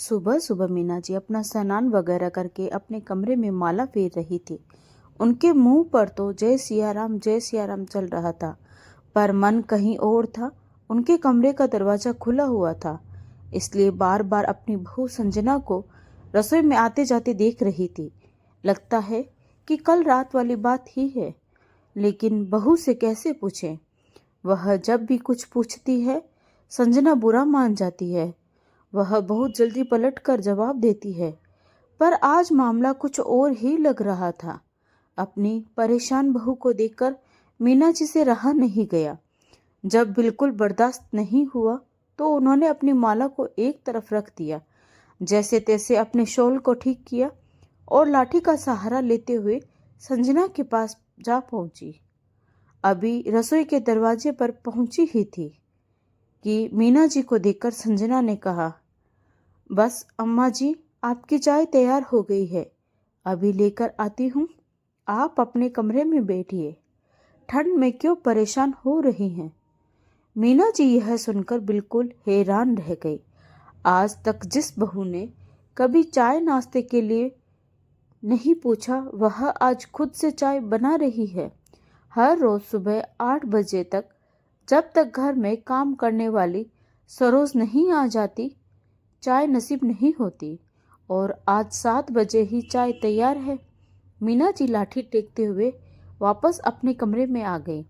सुबह सुबह मीना जी अपना स्नान वगैरह करके अपने कमरे में माला फेर रही थी। उनके मुंह पर तो जय सिया राम चल रहा था, पर मन कहीं और था। उनके कमरे का दरवाजा खुला हुआ था, इसलिए बार बार अपनी बहू संजना को रसोई में आते जाते देख रही थी। लगता है कि कल रात वाली बात ही है, लेकिन बहू से कैसे पूछे। वह जब भी कुछ पूछती है संजना बुरा मान जाती है। वह बहुत जल्दी पलटकर जवाब देती है, पर आज मामला कुछ और ही लग रहा था। अपनी परेशान बहू को देखकर मीना जी से रहा नहीं गया। जब बिल्कुल बर्दाश्त नहीं हुआ तो उन्होंने अपनी माला को एक तरफ रख दिया, जैसे तैसे अपने शॉल को ठीक किया और लाठी का सहारा लेते हुए संजना के पास जा पहुंची। अभी रसोई के दरवाजे पर पहुंची ही थी कि मीना जी को देखकर संजना ने कहा, बस अम्मा जी, आपकी चाय तैयार हो गई है, अभी लेकर आती हूँ। आप अपने कमरे में बैठिए, ठंड में क्यों परेशान हो रही हैं। मीना जी यह सुनकर बिल्कुल हैरान रह गई। आज तक जिस बहू ने कभी चाय नाश्ते के लिए नहीं पूछा, वह आज खुद से चाय बना रही है। हर रोज सुबह 8 बजे तक, जब तक घर में काम करने वाली सरोज नहीं आ जाती, चाय नसीब नहीं होती, और आज 7 बजे ही चाय तैयार है। मीना जी लाठी टेकते हुए वापस अपने कमरे में आ गई।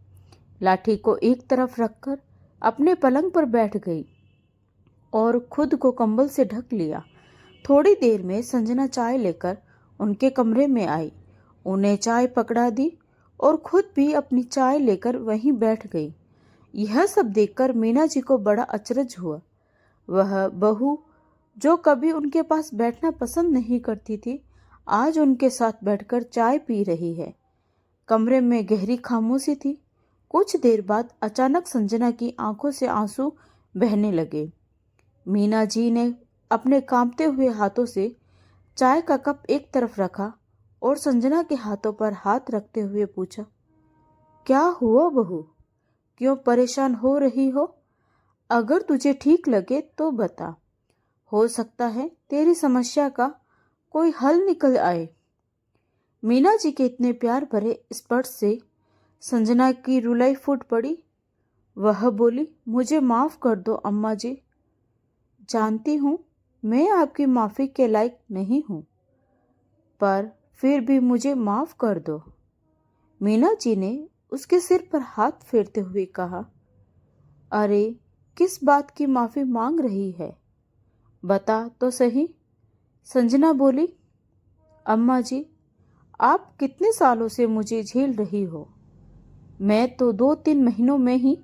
लाठी को एक तरफ रखकर अपने पलंग पर बैठ गई और खुद को कंबल से ढक लिया। थोड़ी देर में संजना चाय लेकर उनके कमरे में आई, उन्हें चाय पकड़ा दी और खुद भी अपनी चाय लेकर वहीं बैठ गई। यह सब देखकर मीना जी को बड़ा अचरज हुआ। वह बहू जो कभी उनके पास बैठना पसंद नहीं करती थी, आज उनके साथ बैठकर चाय पी रही है। कमरे में गहरी खामोशी थी। कुछ देर बाद अचानक संजना की आंखों से आंसू बहने लगे। मीना जी ने अपने कांपते हुए हाथों से चाय का कप एक तरफ रखा और संजना के हाथों पर हाथ रखते हुए पूछा, क्या हुआ बहू, क्यों परेशान हो रही हो? अगर तुझे ठीक लगे तो बता, हो सकता है तेरी समस्या का कोई हल निकल आए। मीना जी के इतने प्यार भरे स्पर्श से संजना की रुलाई फूट पड़ी। वह बोली, मुझे माफ कर दो अम्मा जी, जानती हूँ मैं आपकी माफी के लायक नहीं हूँ, पर फिर भी मुझे माफ कर दो। मीना जी ने उसके सिर पर हाथ फेरते हुए कहा, अरे किस बात की माफी मांग रही है, बता तो सही। संजना बोली, अम्मा जी, आप कितने सालों से मुझे झेल रही हो, मैं तो 2-3 महीनों में ही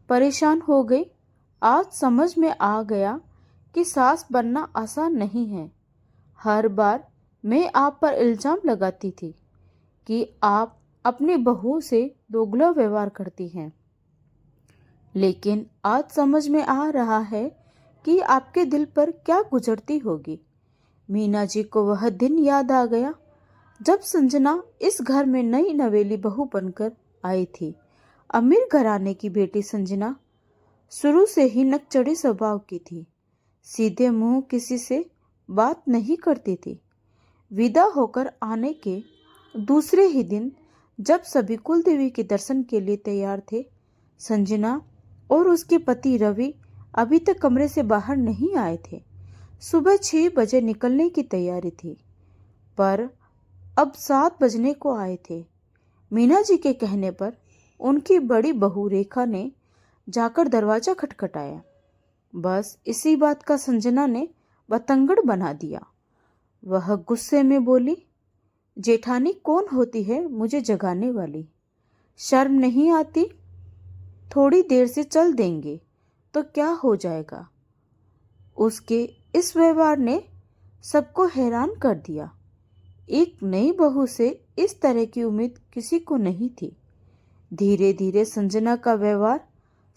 परेशान हो गई। आज समझ में आ गया कि सास बनना आसान नहीं है। हर बार मैं आप पर इल्जाम लगाती थी कि आप अपनी बहू से दोगला व्यवहार करती हैं, लेकिन आज समझ में आ रहा है कि आपके दिल पर क्या गुजरती होगी। मीना जी को वह दिन याद आ गया जब संजना इस घर में नई नवेली बहू बनकर आई थी। अमीर घराने की बेटी संजना शुरू से ही नकचढ़े स्वभाव की थी। सीधे मुंह किसी से बात नहीं करती थी। विदा होकर आने के दूसरे ही दिन जब सभी कुलदेवी के दर्शन के लिए तैयार थे, संजना और उसके पति रवि अभी तक कमरे से बाहर नहीं आए थे। सुबह 6 बजे निकलने की तैयारी थी, पर अब 7 बजने को आए थे। मीना जी के कहने पर उनकी बड़ी बहू रेखा ने जाकर दरवाजा खटखटाया। बस इसी बात का संजना ने बतंगड़ बना दिया। वह गुस्से में बोली, जेठानी कौन होती है मुझे जगाने वाली, शर्म नहीं आती? थोड़ी देर से चल देंगे तो क्या हो जाएगा। उसके इस व्यवहार ने सबको हैरान कर दिया। एक नई बहू से इस तरह की उम्मीद किसी को नहीं थी। धीरे धीरे संजना का व्यवहार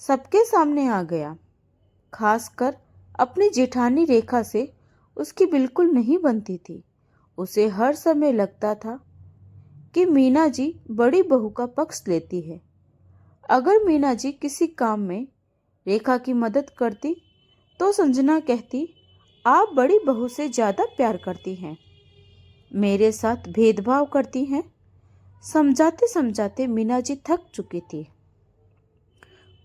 सबके सामने आ गया। खासकर अपनी जेठानी रेखा से उसकी बिल्कुल नहीं बनती थी। उसे हर समय लगता था कि मीना जी बड़ी बहू का पक्ष लेती है। अगर मीना जी किसी काम में रेखा की मदद करती तो संजना कहती, आप बड़ी बहू से ज़्यादा प्यार करती हैं, मेरे साथ भेदभाव करती हैं। समझाते समझाते मीना जी थक चुकी थी।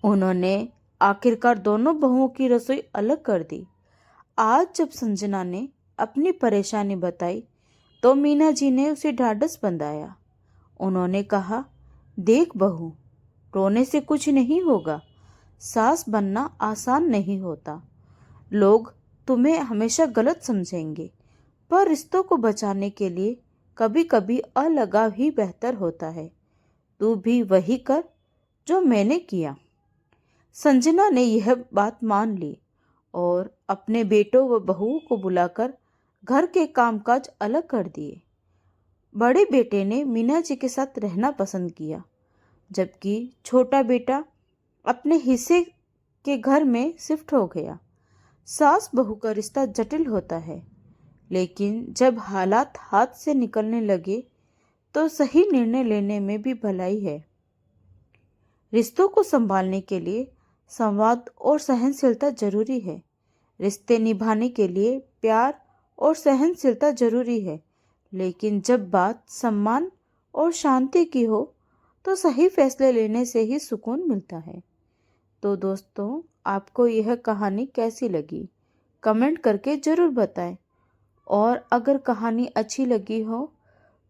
उन्होंने आखिरकार दोनों बहुओं की रसोई अलग कर दी। आज जब संजना ने अपनी परेशानी बताई तो मीना जी ने उसे ढाढ़स बंधाया। उन्होंने कहा, देख बहू, रोने से कुछ नहीं होगा। सास बनना आसान नहीं होता। लोग तुम्हें हमेशा गलत समझेंगे, पर रिश्तों को बचाने के लिए कभी कभी अलगाव ही बेहतर होता है। तू भी वही कर जो मैंने किया। संजना ने यह बात मान ली और अपने बेटों व बहुओं को बुलाकर घर के कामकाज अलग कर दिए। बड़े बेटे ने मीना जी के साथ रहना पसंद किया, जबकि छोटा बेटा अपने हिस्से के घर में शिफ्ट हो गया। सास बहू का रिश्ता जटिल होता है, लेकिन जब हालात हाथ से निकलने लगे तो सही निर्णय लेने में भी भलाई है। रिश्तों को संभालने के लिए संवाद और सहनशीलता जरूरी है। रिश्ते निभाने के लिए प्यार और सहनशीलता जरूरी है, लेकिन जब बात सम्मान और शांति की हो तो सही फैसले लेने से ही सुकून मिलता है। तो दोस्तों, आपको यह कहानी कैसी लगी कमेंट करके ज़रूर बताएं, और अगर कहानी अच्छी लगी हो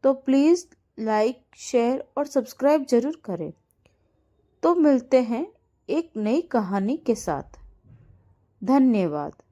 तो प्लीज़ लाइक, शेयर और सब्सक्राइब ज़रूर करें। तो मिलते हैं एक नई कहानी के साथ। धन्यवाद।